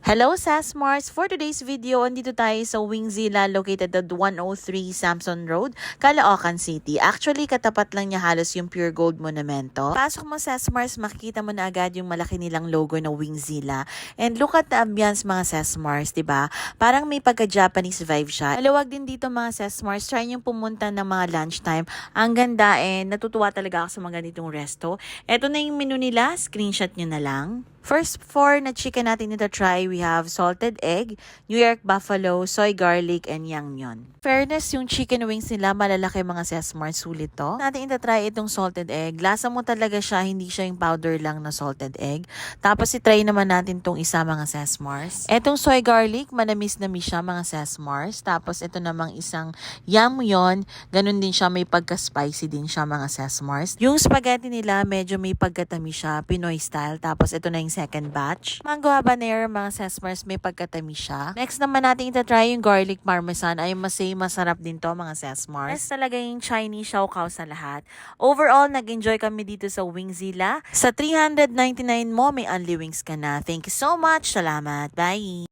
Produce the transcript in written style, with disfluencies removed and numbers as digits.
Hello Sasmars! For today's video, andito tayo sa Wingzilla located at 103 Samson Road, Caloocan City. Actually, katapat lang niya halos yung Pure Gold Monumento. Pasok mo Sasmars, makikita mo na agad yung malaki nilang logo na Wingzilla. And look at the ambience mga Sasmars, diba? Parang may pagka-Japanese vibe siya. Maluwag din dito mga Sasmars, try niyong pumunta ng mga lunchtime. Ang ganda natutuwa talaga ako sa mga ganitong resto. Ito na yung menu nila, screenshot nyo na lang. First four na chicken natin nito try, we have salted egg, New York buffalo, soy garlic, and yangmyeon. Fairness, yung chicken wings nila malalaki mga Sesmar, sulit to. Natin ita-try itong salted egg. Lasa mo talaga siya, hindi siya yung powder lang na salted egg. Tapos i-try naman natin tong isa mga Sesmars. Etong soy garlic, manamis-namis siya mga Sesmars. Tapos ito namang isang yangmyeon, ganun din siya, may pagka-spicy din siya mga Sesmars. Yung spaghetti nila medyo may pagkatamis siya, Pinoy style. Tapos ito na yung second batch. Mango habanero mga Sesmars, may pagkatamis siya. Next naman natin ita-try yung garlic parmesan. Ay masarap din to mga Sesmars. Yes, talaga yung Chinese xiaokao sa lahat. Overall, nag-enjoy kami dito sa Wingzilla. Sa 399 mo, may only wings ka na. Thank you so much. Salamat. Bye!